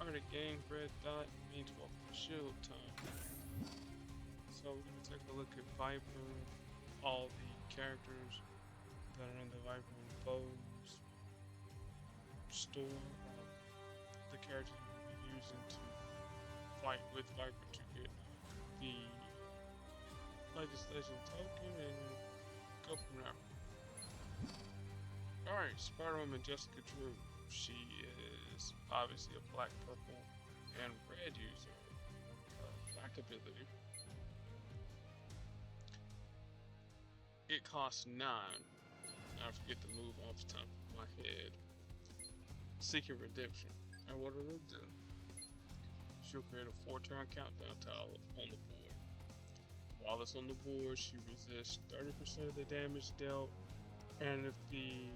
card again, red dot means welcome to shield time. So we're gonna take a look at Viper, all the characters that are in the Viper and Foes store, the characters we'll be using to fight with Viper to get the legislation token and go from there. Alright, Spider-Woman Jessica Drew. She is obviously a black, purple, and red user. Black ability. It costs 9. I forget the move off the top of my head. Seeking Redemption. And what it'll do, she'll create a 4-turn countdown tile on the board. While it's on the board, she resists 30% of the damage dealt, and if the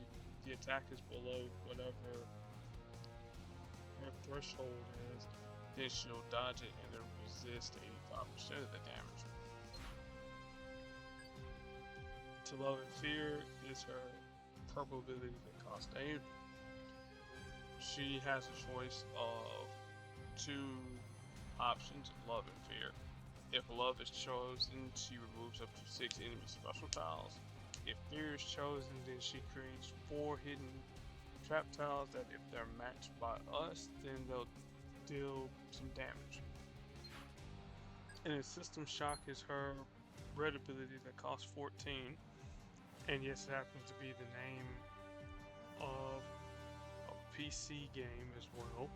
attack is below whatever her threshold is, then she'll dodge it and then resist 85% of the damage. To Love and Fear is her purple ability that costs 8. She has a choice of 2 options, Love and Fear. If Love is chosen, she removes up to 6 enemy special tiles. If Fear is chosen, then she creates 4 hidden trap tiles that if they're matched by us, then they'll deal some damage. And then System Shock is her red ability that costs 14. And yes, it happens to be the name of a PC game as well.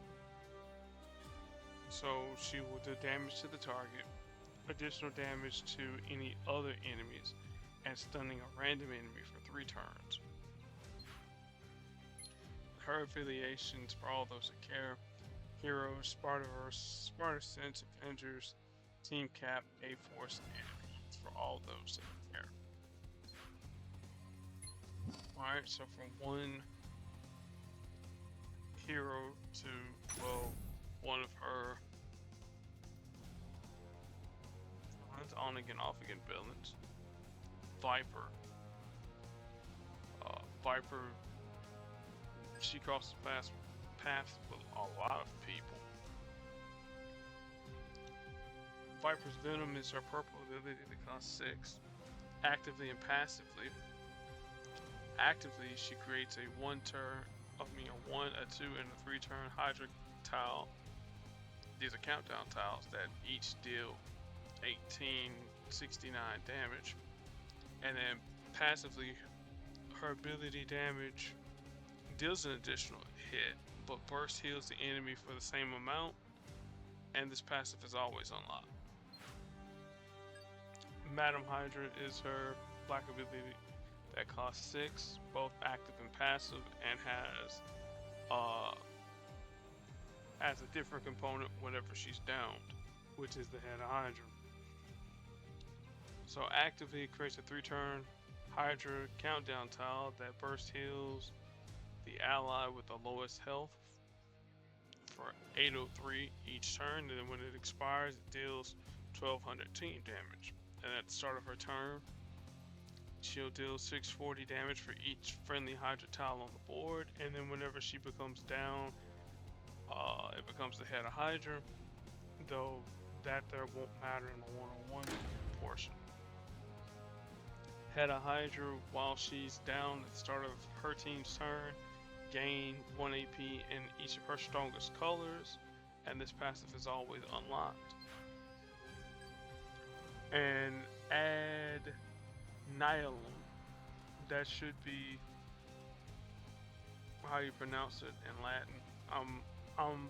So she will do damage to the target, additional damage to any other enemies, and stunning a random enemy for 3 turns. Her affiliations, for all those that care: Heroes, Spartaverse, Sparta Sense, Avengers, Team Cap, A-Force, and Elite, for all those that care. Alright, so from one hero to, well, one of her on again, off again villains. Viper. Viper, she crosses paths with a lot of people. Viper's Venom is her purple ability that costs 6. Actively and passively. Actively, she creates a 1, a 2, and a 3-turn Hydra tile. These are countdown tiles that each deal 1869 damage. And then passively, her ability damage deals an additional hit, but burst heals the enemy for the same amount, and this passive is always unlocked. Madam Hydra is her black ability that costs 6, both active and passive, and has a different component whenever she's downed, which is the head of Hydra. So actively creates a 3-turn Hydra countdown tile that burst heals the ally with the lowest health for 803 each turn, and then when it expires, it deals 1200 team damage. And at the start of her turn, she'll deal 640 damage for each friendly Hydra tile on the board, and then whenever she becomes down, it becomes the head of Hydra, though that there won't matter in the one-on-one portion. Head of Hydra, while she's down at the start of her team's turn, gain 1 AP in each of her strongest colors, and this passive is always unlocked. And add Nihilum. That should be how you pronounce it in Latin. I'm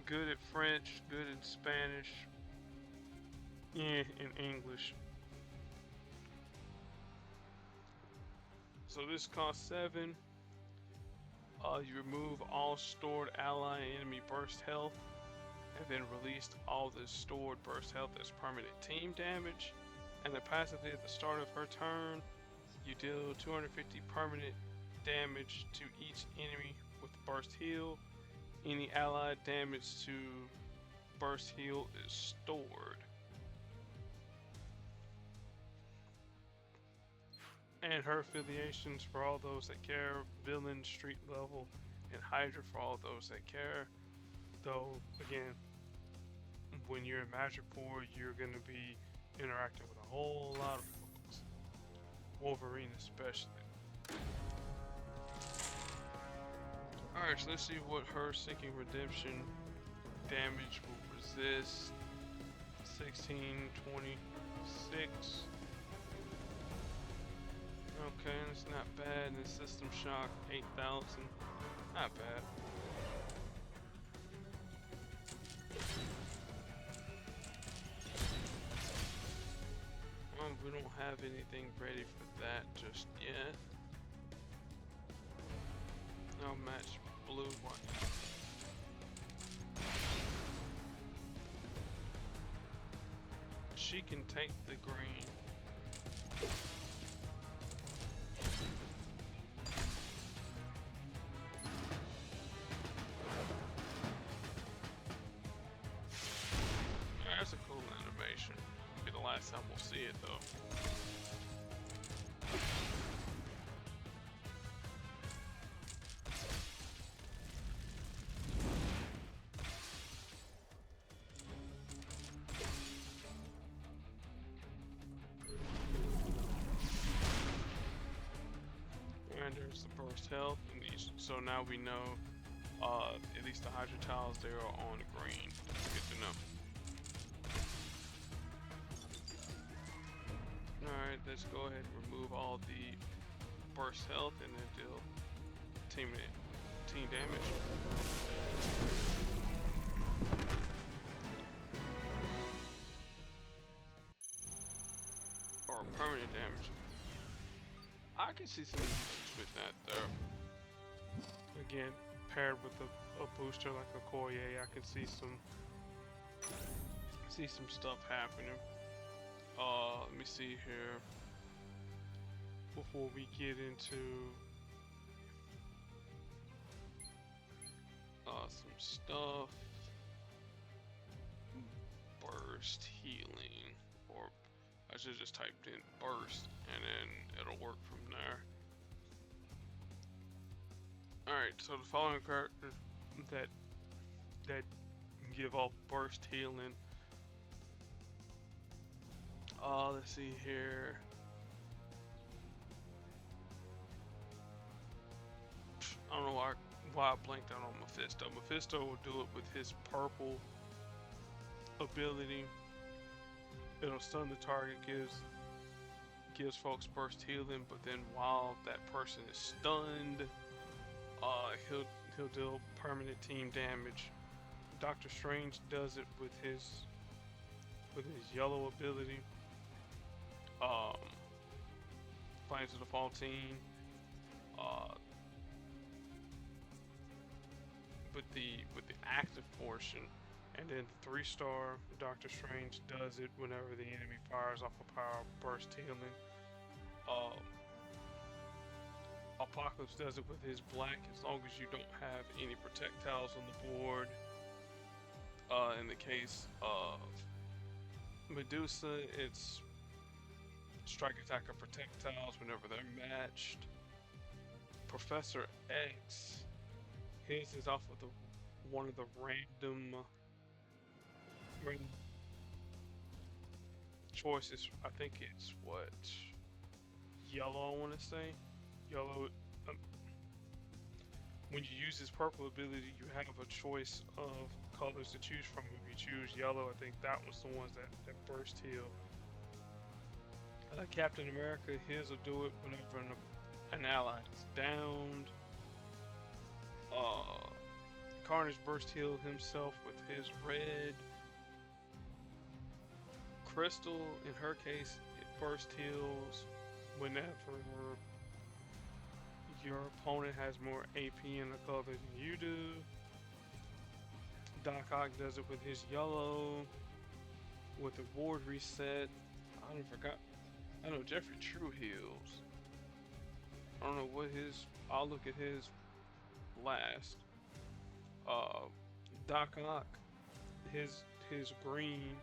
good at French, good in Spanish, in English. So this costs 7. You remove all stored ally and enemy burst health, and then released all the stored burst health as permanent team damage. And then passively at the start of her turn, you deal 250 permanent damage to each enemy with burst heal. Any allied damage to burst heal is stored. And her affiliations, for all those that care: villain, street level, and Hydra for all those that care. Though, again, when you're in Madripoor, you're going to be interacting with a whole lot of folks. Wolverine especially. Alright, so let's see what her Seeking Redemption damage will resist. 16, 26. Okay, that's not bad. And System Shock, 8,000. Not bad. We don't have anything ready for that just yet. No match blue one. She can take the green. That's a cool animation. Be the last time we'll see it though. And there's the burst health, and so now we know at least the Hydra tiles they are on green. That's good to know. Alright, let's go ahead and remove all the burst health and then deal team damage. Or permanent damage. I can see some usage with that though. Again, paired with a booster like a Koye, I can see some stuff happening. Let me see here. Before we get into some stuff. Burst healing, or I should just typed in burst and then it'll work from there. Alright, so the following characters that give off burst healing. Let's see here. I don't know why I blanked out on Mephisto. Mephisto will do it with his purple ability. It'll stun the target, gives folks burst healing, but then while that person is stunned, he'll deal permanent team damage. Doctor Strange does it with his yellow ability. Flames of the Fall team. With the active portion, and then 3-star Doctor Strange does it whenever the enemy fires off a power burst healing. Apocalypse does it with his black as long as you don't have any projectiles on the board. In the case of Medusa, it's strike, attack, or projectiles whenever they're matched. Professor X, his is off of one of the random choices. I think it's what, yellow, I want to say. Yellow. When you use his purple ability, you have a choice of colors to choose from. If you choose yellow, I think that was the ones that burst heal. Captain America, his will do it whenever an ally is downed. Carnage burst heal himself with his red. Crystal, in her case, it burst heals whenever your opponent has more AP in the color than you do. Doc Ock does it with his yellow. With the ward reset, I forgot. I know Jeffrey True heals. I don't know what his. I'll look at his last. Doc Ock, his green.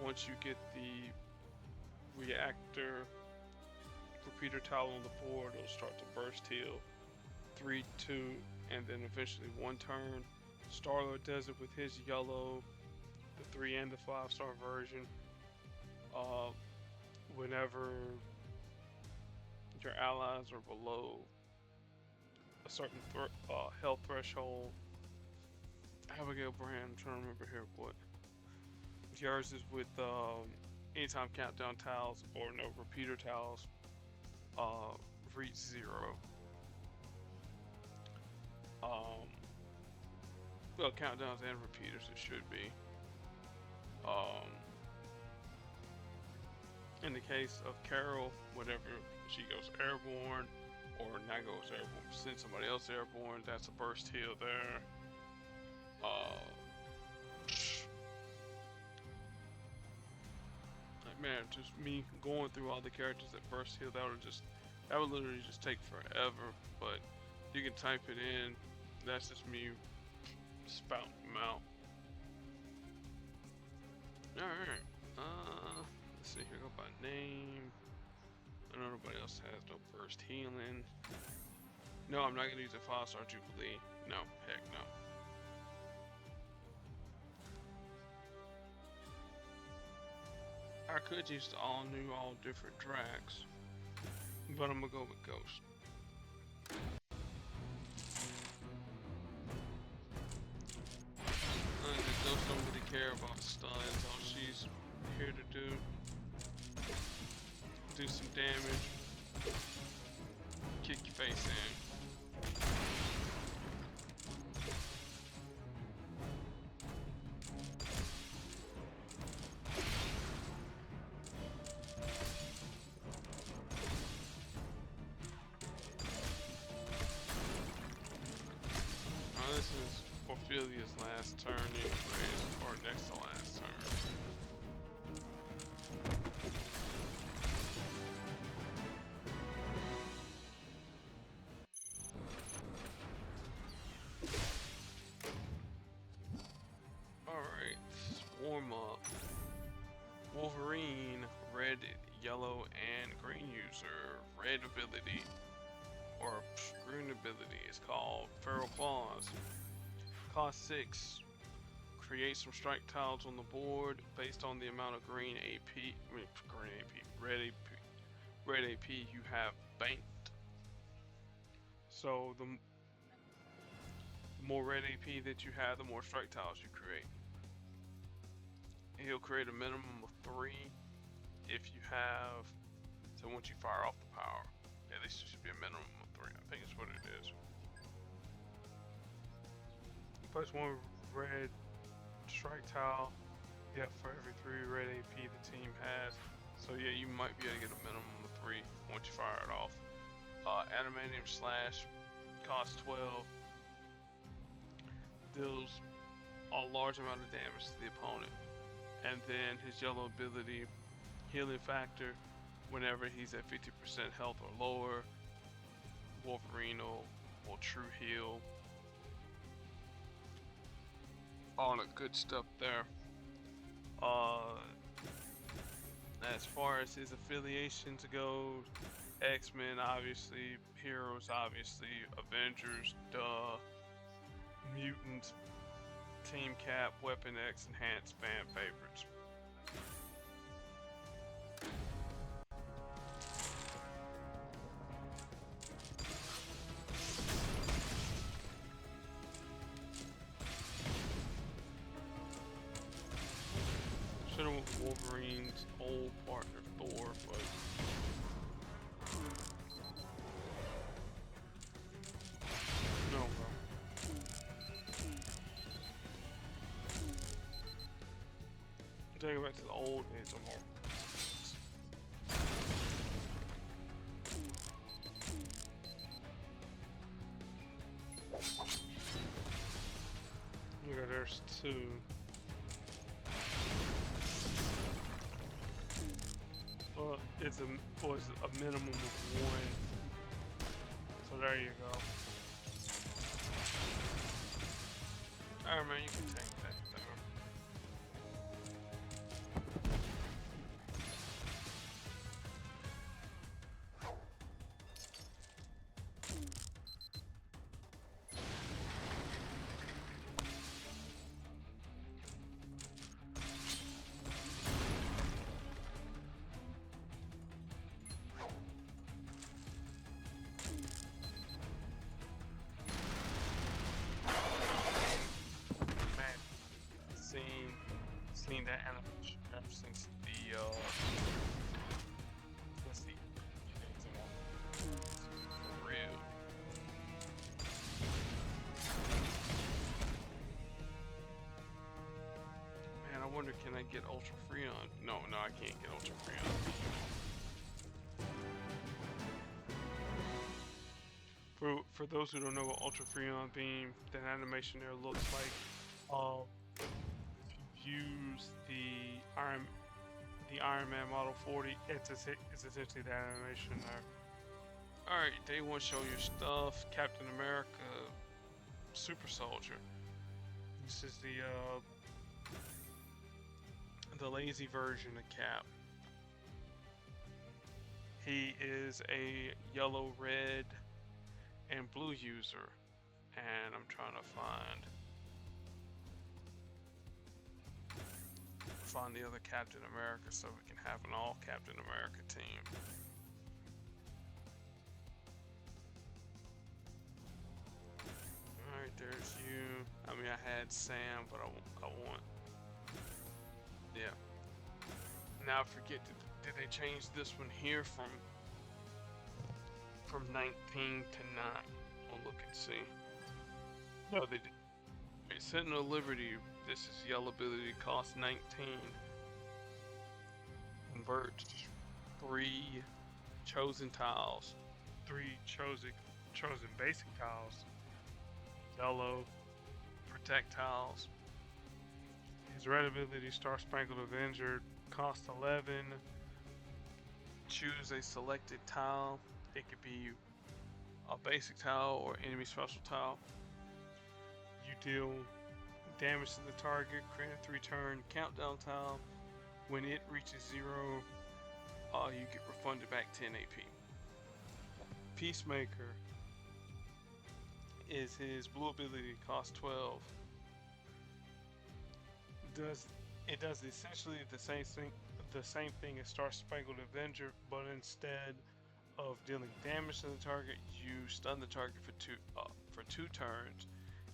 Once you get the reactor repeater tile on the board, it'll start to burst heal. 3, 2, and then eventually 1 turn. Star-Lord does it with his yellow, the 3 and the 5-star version. Whenever your allies are below a certain health threshold, Abigail Brand, I'm trying to remember here what yours is with anytime countdown tiles or no repeater tiles reach 0. Well, countdowns and repeaters it should be. In the case of Carol, whenever she goes airborne or not goes airborne, send somebody else airborne, that's a burst heal there. Like, man, just me going through all the characters that burst heal, that would literally just take forever. But you can type it in. That's just me spouting them out. Alright. Let's see here, go by name. I know nobody else has no burst healing. No, I'm not gonna use a 5-star Jubilee. No, heck no. I could use the all new, all different Drax, but I'm gonna go with Ghost. Ghost don't really care about stuns. All she's here to do some damage, kick your face in. This is Ophelia's last turn anyways, or next to last turn. Alright, warm up. Wolverine, red, yellow, and green user. Red ability, or green ability, is called Feral Claws. Cost 6. Create some strike tiles on the board based on the amount of red AP you have banked. So the more red AP that you have, the more strike tiles you create. He'll create a minimum of 3 if you have. So once you fire off the power, at least it should be a minimum of 3. I think it's what it is. Plus 1 red strike tile, yeah, for every 3 red AP the team has. So yeah, you might be able to get a minimum of 3 once you fire it off. Adamantium Slash costs 12. Deals a large amount of damage to the opponent. And then his yellow ability, Healing Factor, whenever he's at 50% health or lower, Wolverine will true heal. All the good stuff there. As far as his affiliations go, X-Men obviously, Heroes obviously, Avengers, duh, Mutants, Team Cap, Weapon X, Enhanced fan favorites. Should have went Wolverine's old partner Thor, but no, bro. Take it back to the old days of Marvel. Yeah, there's 2. Well, it's a minimum of 1. So there you go. Alright, man, you can take that there. wonder, can I get Ultra Freon? No, I can't get Ultra Freon. For those who don't know what Ultra Freon Beam, that animation there looks like, if you use the Iron Man Model 40, it's essentially that animation there. Alright, day one, show your stuff. Captain America, Super Soldier. This is the lazy version of Cap. He is a yellow, red, and blue user, and I'm trying to find the other Captain America so we can have an all Captain America team. Alright, there's you. I mean, I had Sam, but I want, yeah. Now I forget, did they change this one here from 19 to 9? I'll look and see. No, they did. Sentinel Liberty, this is yellow ability, cost 19. Convert 3 chosen tiles, 3 chosen basic tiles, yellow protect tiles. His red ability, Star Spangled Avenger, cost 11. Choose a selected tile. It could be a basic tile or enemy special tile. You deal damage to the target, create a 3-turn countdown tile. When it reaches 0, you get refunded back 10 AP. Peacemaker is his blue ability, cost 12. It does essentially the same thing as Star Spangled Avenger, but instead of dealing damage to the target, you stun the target for two turns.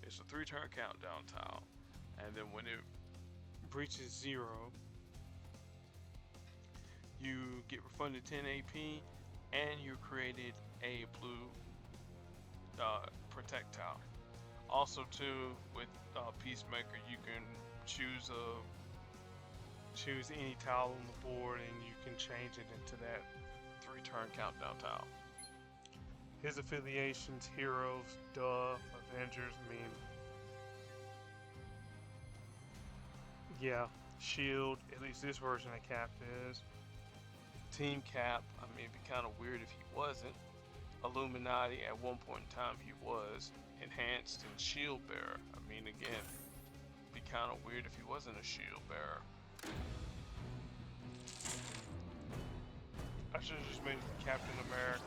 It's a 3-turn countdown tile, and then when it reaches 0, you get refunded 10 AP, and you created a blue protect tile. Also, too, with Peacemaker, you can choose any tile on the board, and you can change it into that 3-turn countdown tile. His affiliations, heroes, Avengers, I mean, yeah, S.H.I.E.L.D, at least this version of Cap is. Team Cap, I mean, it'd be kind of weird if he wasn't. Illuminati, at one point in time he was. Enhanced and Shield Bearer, I mean, again, it'd be kind of weird if he wasn't a Shield Bearer. I should have just made Captain America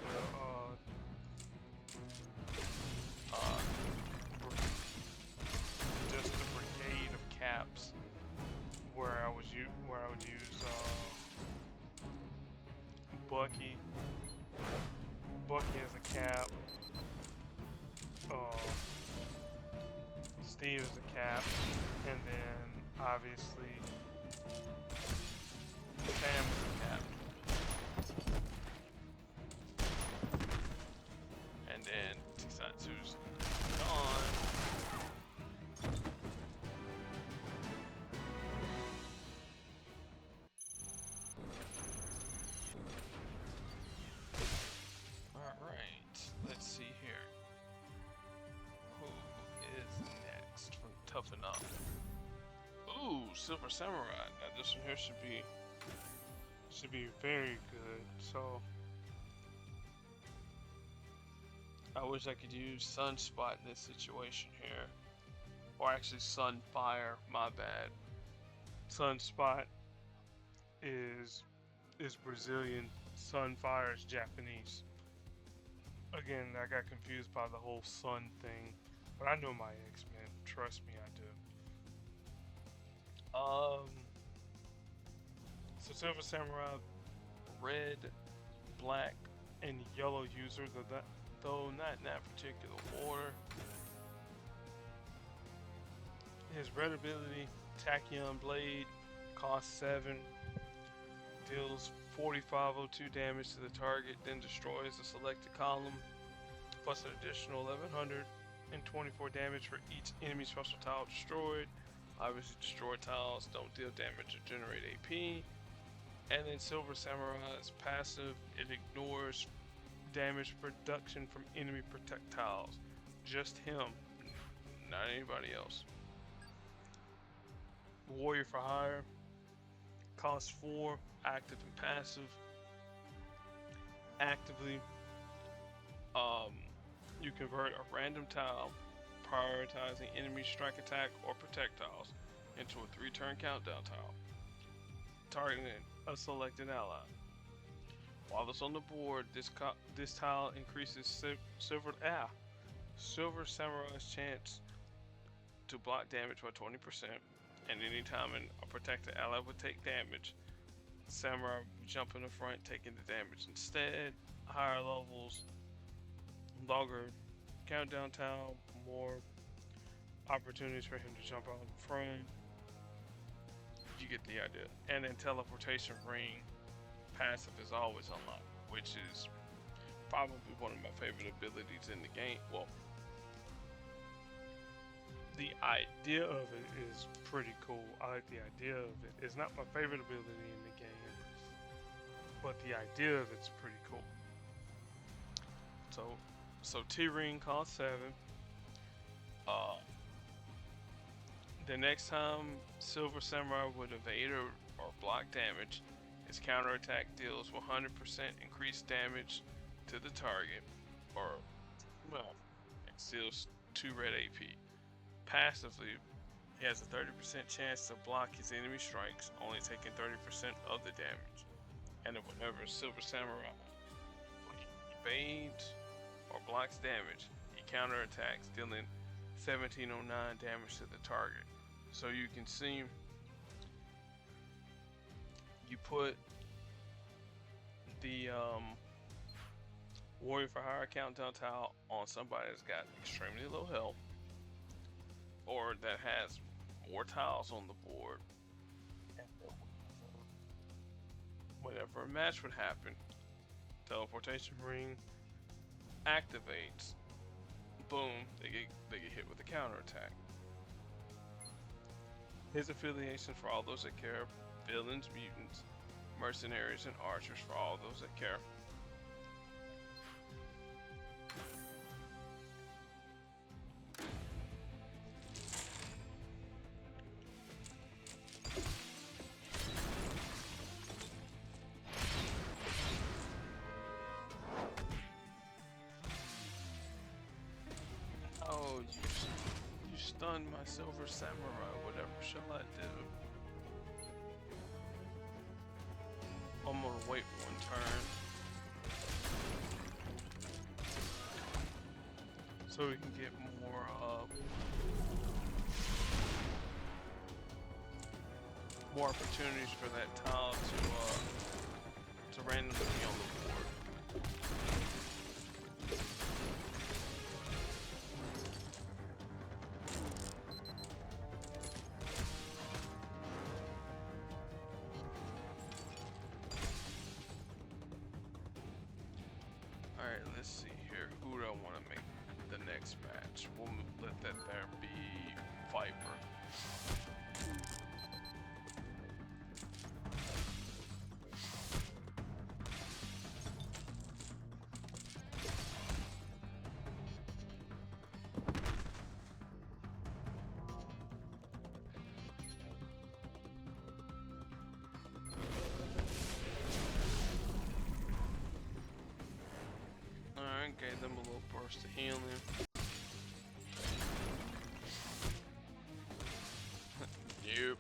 just a brigade of caps, where I would use Bucky as a cap, Steve as a cap, and then obviously Sam as a cap. And then Tisatsu's gone. Alright, let's see here. Who is next from Toughen Up? Ooh, Silver Samurai. Now this one here should be very good. So I wish I could use Sunspot in this situation here. Or actually Sunfire, my bad. Sunspot is Brazilian, Sunfire is Japanese. Again, I got confused by the whole sun thing, but I know my X-Men, trust me, I do. So Silver Samurai, red, black, and yellow user, though not in that particular order. His red ability, Tachyon Blade, costs 7, deals 4502 damage to the target, then destroys the selected column, plus an additional 1124 damage for each enemy special tile destroyed. Obviously, destroy tiles, don't deal damage or generate AP. And then Silver Samurai's passive, it ignores damage production from enemy projectiles. Just him, not anybody else. Warrior for Hire, cost 4, active and passive. Actively, you convert a random tile, prioritizing enemy strike attack or projectiles, into a 3-turn countdown tile, targeting a selected ally. While it's on the board, this tile increases Silver Samurai's chance to block damage by 20%, and anytime a protected ally would take damage, Samurai would jump in the front, taking the damage instead. Higher levels, longer countdown tile, more opportunities for him to jump out in front. You get the idea. And then teleportation ring passive is always unlocked, which is probably one of my favorite abilities in the game. Well, the idea of it is pretty cool. I like the idea of it. It's not my favorite ability in the game, but the idea of it's pretty cool. So T-Ring costs 7. The next time Silver Samurai would evade or block damage, his counterattack deals 100% increased damage to the target, or, well, it steals 2 red AP. Passively, he has a 30% chance to block his enemy strikes, only taking 30% of the damage. And then whenever Silver Samurai evades or blocks damage, he counterattacks, dealing 1709 damage to the target. So you can see, you put the Warrior for Hire countdown tile on somebody that's got extremely low health, or that has more tiles on the board, and whenever a match would happen, teleportation ring activates. Boom, they get hit with a counterattack. His affiliations for all those that care: villains, mutants, mercenaries, and archers for all those that care. Oh, you stunned my Silver Samurai. Whatever shall I do? I'm gonna wait 1 turn so we can get more opportunities for that tile to randomly be on the board. Alright, let's see here. Who do I want to make the next match? We'll let that there be Viper. Alright, gave them a little burst of healing. Nope.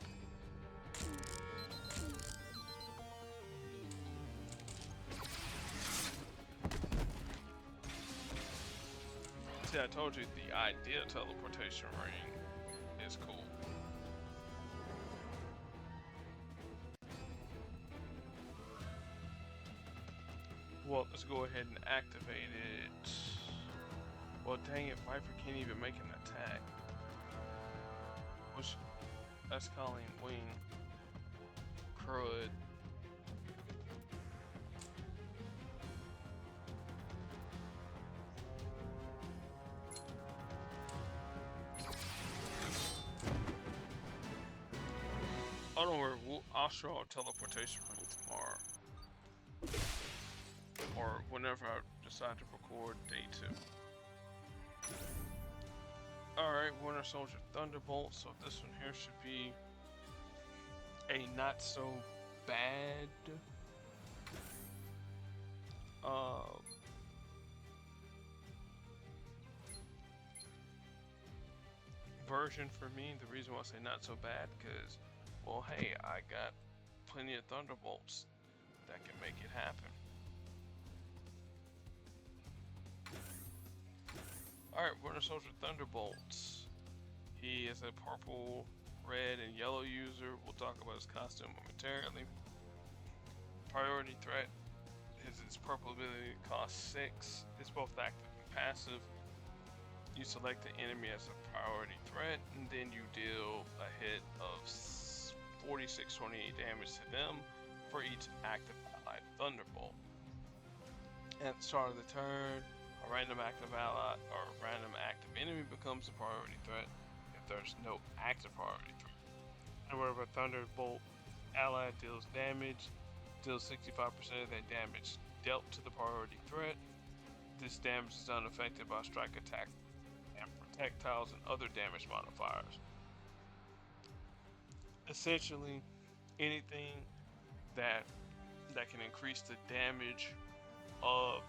See, I told you the idea of teleportation ring is cool. Well, let's go ahead and activate it. Well, dang it, Viper can't even make an attack. Which, that's calling wing. Crud. Oh, don't worry. I'll show a teleportation ring tomorrow. Or whenever I decide to record day 2. Alright, Winter Soldier Thunderbolt. So this one here should be a not so bad version for me. The reason why I say not so bad, because, well, hey, I got plenty of Thunderbolts that can make it happen. Alright, Winter Soldier Thunderbolts. He is a purple, red, and yellow user. We'll talk about his costume momentarily. Priority threat. His purple ability costs 6. It's both active and passive. You select the enemy as a priority threat, and then you deal a hit of 4628 damage to them for each active allied Thunderbolt. At the start of the turn, a random active ally or a random active enemy becomes a priority threat if there's no active priority threat. And whenever a Thunderbolt ally deals damage, deals 65% of that damage dealt to the priority threat. This damage is unaffected by strike attack and projectiles and other damage modifiers. Essentially, anything that can increase the damage of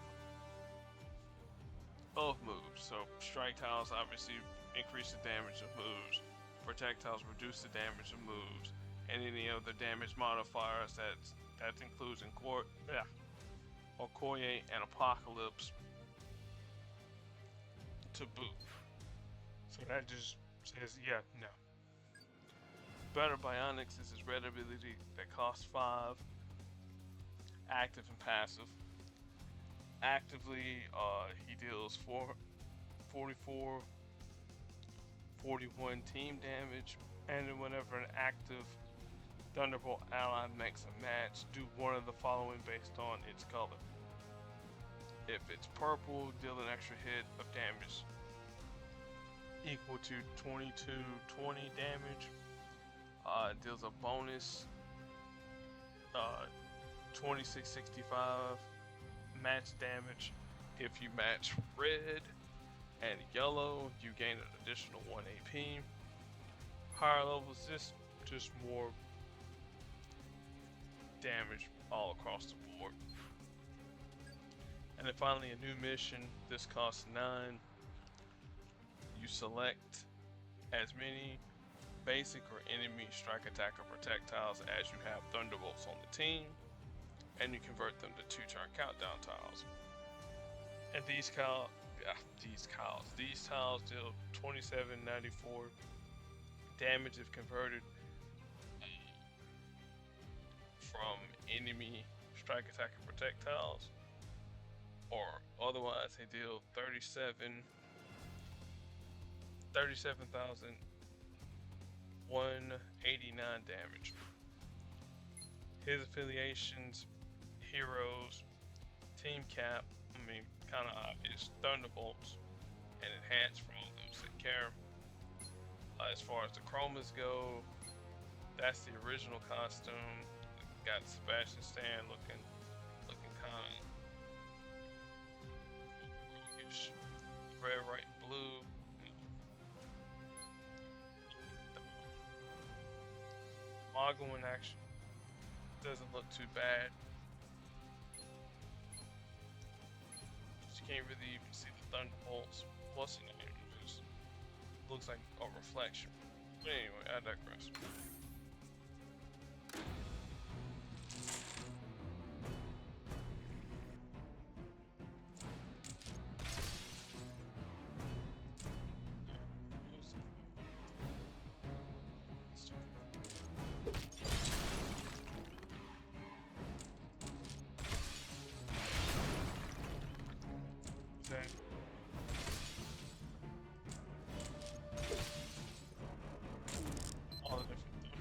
moves. So strike tiles obviously increase the damage of moves. Projectiles reduce the damage of moves, and any other damage modifiers that includes Okoye and Apocalypse to boot. So that just says yeah, no. Better Bionics is his red ability that costs 5, active and passive. Actively, he deals 44, 41 team damage, and then whenever an active Thunderbolt ally makes a match, do one of the following based on its color. If it's purple, deal an extra hit of damage equal to 2220 damage. Deals a bonus 2665 match damage. If you match red and yellow, you gain an additional 1 AP. Higher levels, just more damage all across the board. And then finally, a new mission. This costs 9. You select as many basic or enemy strike attack or projectiles as you have Thunderbolts on the team, and you convert them to 2-turn countdown tiles. And these tiles deal 2794 damage if converted from enemy strike attack and projectiles, or otherwise they deal 37,189 damage. His affiliations: Heroes, Team Cap, kind of obvious, Thunderbolts, and Enhanced for all those that care. As far as the chromas go, that's the original costume. Got Sebastian Stan looking kind of roguish, red, white, and blue. Mago in action doesn't look too bad. You can't really even see the Thunderbolts. What's in it? It just looks like a reflection. But anyway, I digress. All the different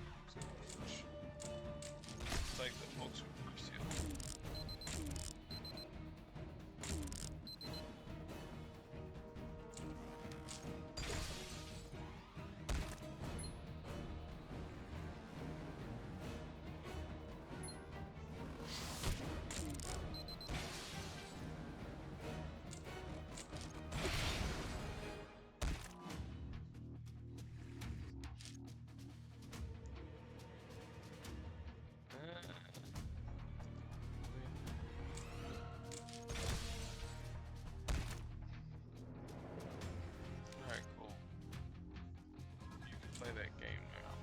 play that game now.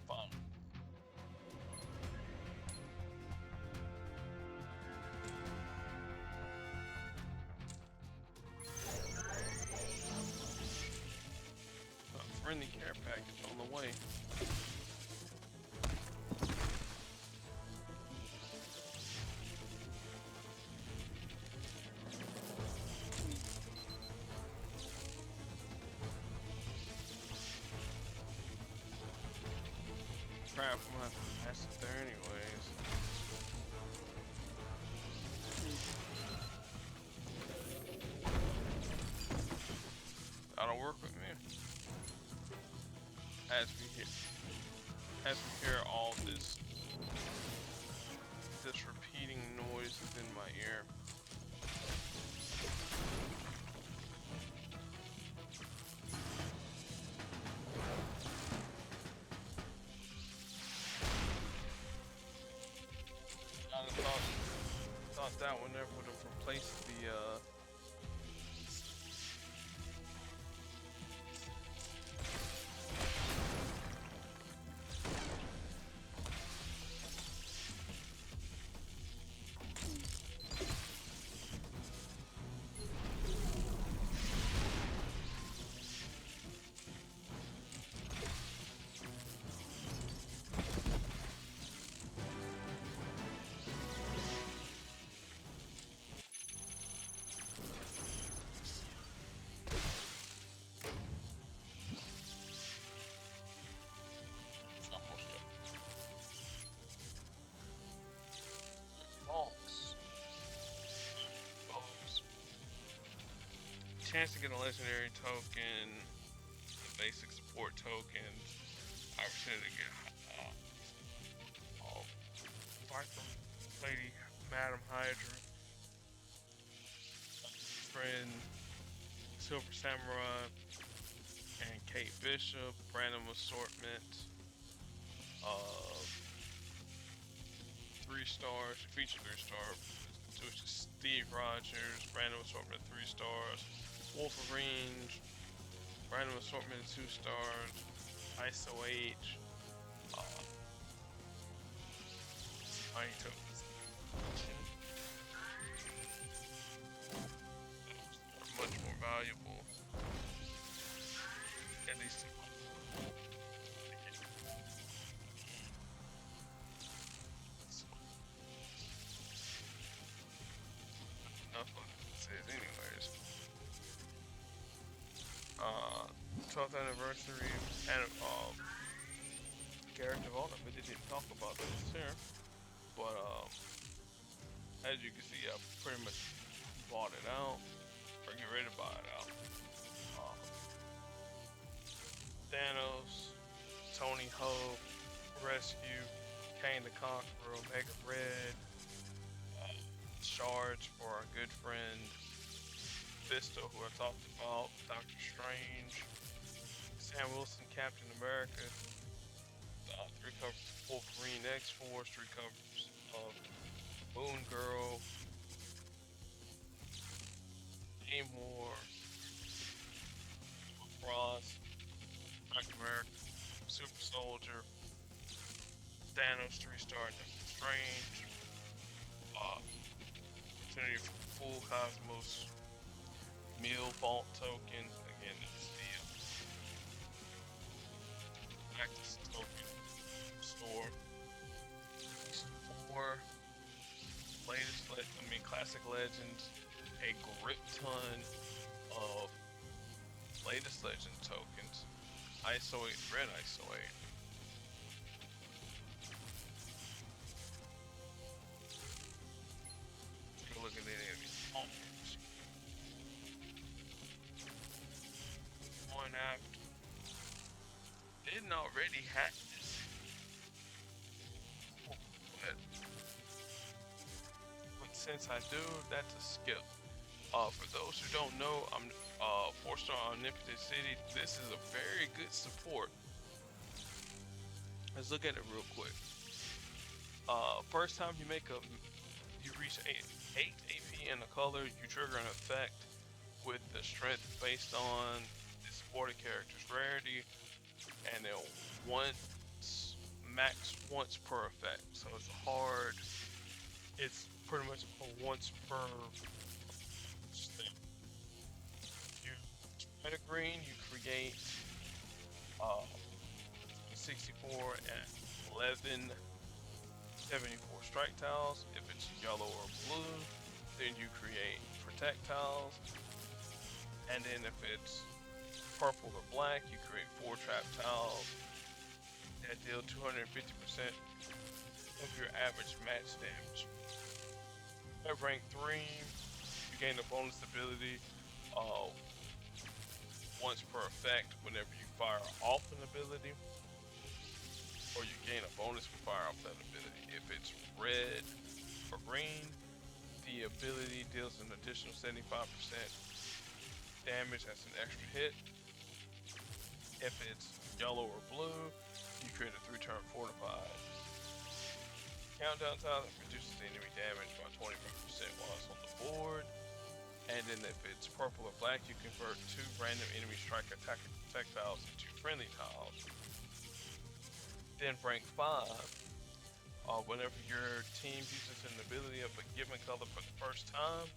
Fun. A friendly care package on the way. Crap, I'm gonna have to pass it there anyways. That'll work with me. As we hear all this repeating noise within my ear. Thought that one never would have replaced the chance to get a legendary token, the basic support tokens, opportunity to get Viper Lady, Madam Hydra, friend, Silver Samurai, and Kate Bishop, random assortment, 3 stars, feature 3 stars, which is Steve Rogers, random assortment 3 stars, Wolverine, random assortment 2 stars, S.H.I.E.L.D, money tokens. Much more valuable. At least enough of it says anyways. 12th anniversary and character development, but they didn't talk about this here. But as you can see, I pretty much bought it out, or get ready to buy it out. Thanos, Tony Hawk, Rescue, Kane the Conqueror, Omega Red, Charge for our good friend Fisto, who I talked about, Doctor Strange, Sam Wilson, Captain America, 3 covers of Wolverine X-Force, 3 covers of Moon Girl, Namor, Frost, Captain America, Super Soldier, Thanos 3-star, Doctor Strange, opportunity for full Cosmos meal vault token. Again, it's the Actus token store. 4 classic legends, a grip ton of latest legend tokens, ISO 8, red ISO 8. Take a look at the enemies. One after. Didn't already have this. But since I do, that's a skip. For those who don't know, I'm 4-star Omnipotent City. This is a very good support. Let's look at it real quick. First time you reach 8 AP in a color, you trigger an effect with the strength based on the supported character's rarity. and then once max once per effect. So it's hard. It's pretty much a once per thing. You spend a green, you create uh, 64 and 1174 strike tiles. If it's yellow or blue, then you create protect tiles. And then if it's purple or black, you create 4 trap tiles that deal 250% of your average match damage. At rank 3, you gain a bonus ability uh, once per effect whenever you fire off an ability, or you gain a bonus for fire off that ability. If it's red or green, the ability deals an additional 75% damage as an extra hit. If it's yellow or blue, you create a 3-turn fortified countdown tile that reduces the enemy damage by 25% while it's on the board. And then if it's purple or black, you convert 2 random enemy strike attack and protect tiles into friendly tiles. Then rank 5, whenever your team uses an ability of a given color for the first time,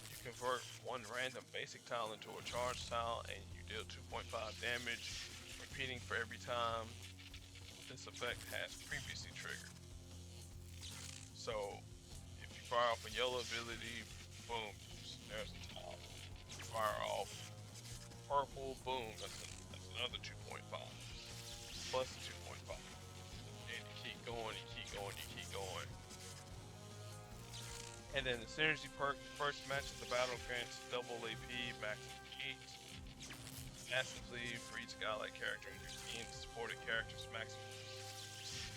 you convert 1 random basic tile into a charge tile and you deal 2.5 damage, repeating for every time this effect has previously triggered. So if you fire off a yellow ability, boom, there's a tile. Fire off purple, boom, that's another 2.5 plus the 2.5. And you keep going, you keep going, you keep going. And then the synergy perk, first match of the battle grants double AP, max heat. Massively for each godlike character in your team, supported characters maximum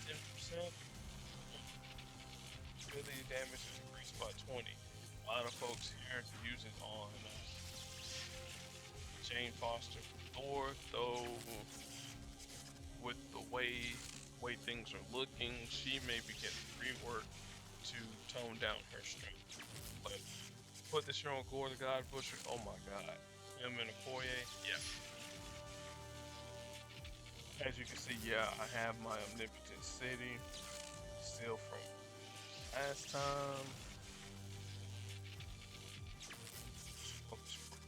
10%. Ability damage is increased by 20. A lot of folks here use it on Jane Foster Thor, though with the way things are looking, she may be getting reworked to tone down her strength. But put this here on Gore the God Butcher, oh my god. Him in a foyer, yeah. As you can see, yeah, I have my Omnipotent City still from last time.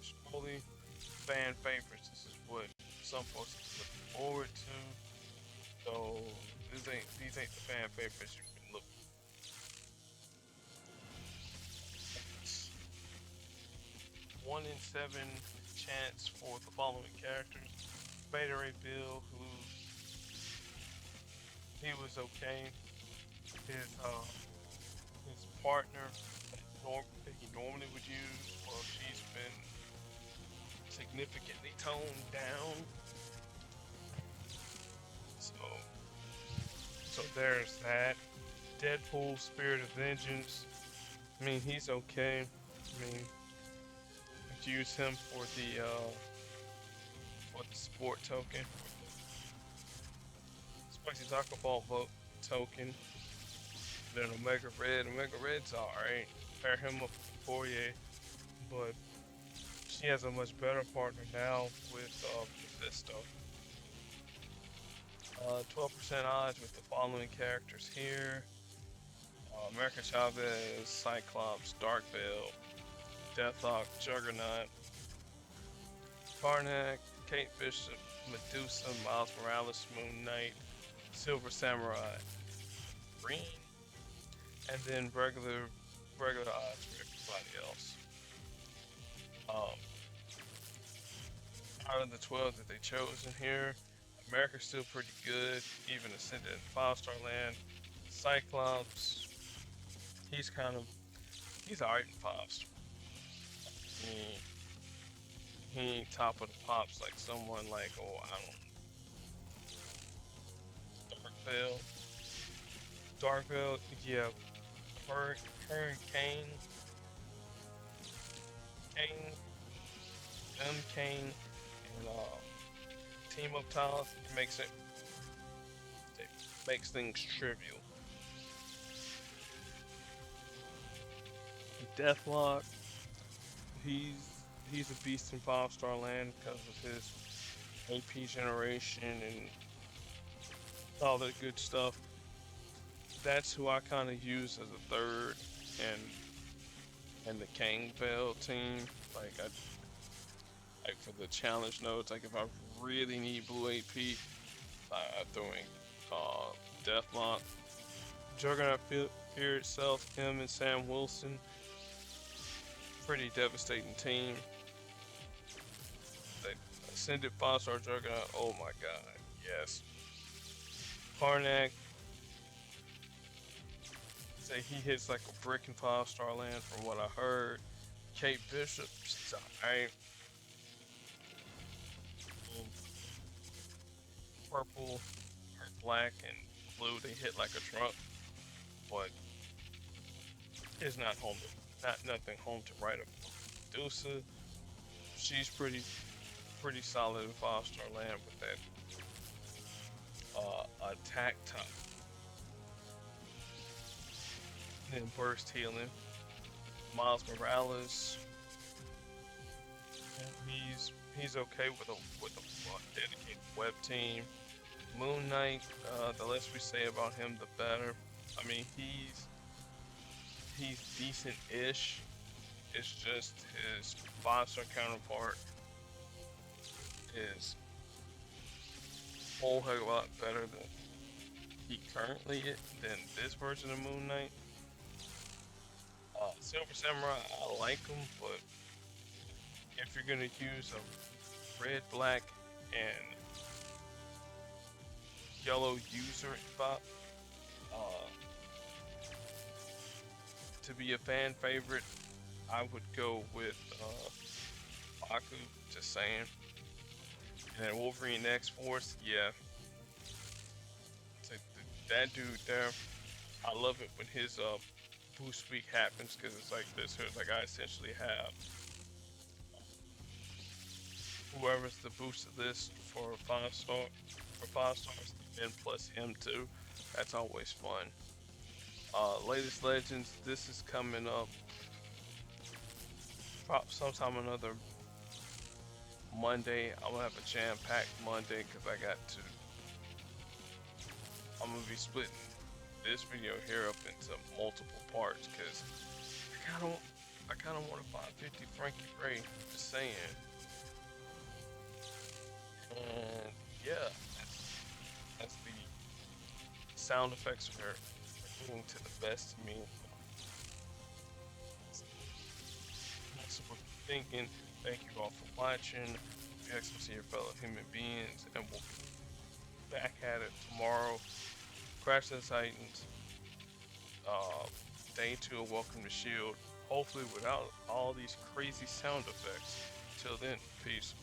Scrolly fan favorites. This is what some folks are looking forward to. So these ain't the fan favorites you can look. 1 in 7 chance for the following characters. Beta Ray Bill, who he was okay. His partner that he normally would use, well, she's been significantly toned down. So there's that. Deadpool, Spirit of Vengeance. I mean, he's okay. I mean, could use him for the sport token, Spicy Taco Ball vote token. Then Omega Red. Omega Red's alright. Pair him up with Fourier, but she has a much better partner now with Mephisto. 12% odds with the following characters here. America Chavez, Cyclops, Dark Veil, Deathhawk, Juggernaut, Karnak, Kate Bishop, Medusa, Miles Morales, Moon Knight, Silver Samurai, Green, and then regular odds for everybody else. Out of the 12 that they chose in here, America's still pretty good, even Ascended in 5-star land. Cyclops, he's alright in 5-star. He ain't top of the pops like someone like, oh, I don't know, Dark Veil, yeah, her and Kane, and team up tiles, it makes things trivial. Deathlock, he's a beast in 5-star land because of his AP generation and all that good stuff. That's who I kind of use as a third, and the Kangvale team. Like like for the challenge nodes, like if I really need blue AP, I'm throwing uh, Deathlock, Juggernaut Fear itself, him and Sam Wilson. Pretty devastating team. They Ascended 5-star Juggernaut. Oh my god, yes. Karnak, say he hits like a brick in 5-star land from what I heard. Kate Bishop, she's alright. Purple, or black, and blue, they hit like a truck, but it's not home to, not nothing home to write about. Medusa, she's pretty solid in 5-star land with that attack top, then burst healing. Miles Morales, he's okay with a dedicated web team. Moon Knight, the less we say about him, the better. I mean, he's decent-ish. It's just his 5-star counterpart is a whole heck of a lot better than he currently is, than this version of Moon Knight. Silver Samurai, I like him, but if you're gonna use a red, black, and yellow user bot uh, to be a fan favorite, I would go with Baku. Just saying. And then Wolverine X Force, yeah, that dude there. I love it when his boost week happens because it's like this. It's like I essentially have whoever's the boosted list for 5 stars, and plus him too. That's always fun. Latest Legends. This is coming up sometime another Monday. I'm gonna have a jam-packed Monday because I'm gonna be splitting this video here up into multiple parts because I kind of want to find 50 Frankie Ray. Just saying. And yeah, that's the sound effects are getting to the best of me. That's what we're thinking. Thank you all for watching. Be excellent to your fellow human beings, and we'll be back at it tomorrow. Crash the Titans. Uh, Day 2 of Welcome to S.H.I.E.L.D. Hopefully without all these crazy sound effects. Till then, peace.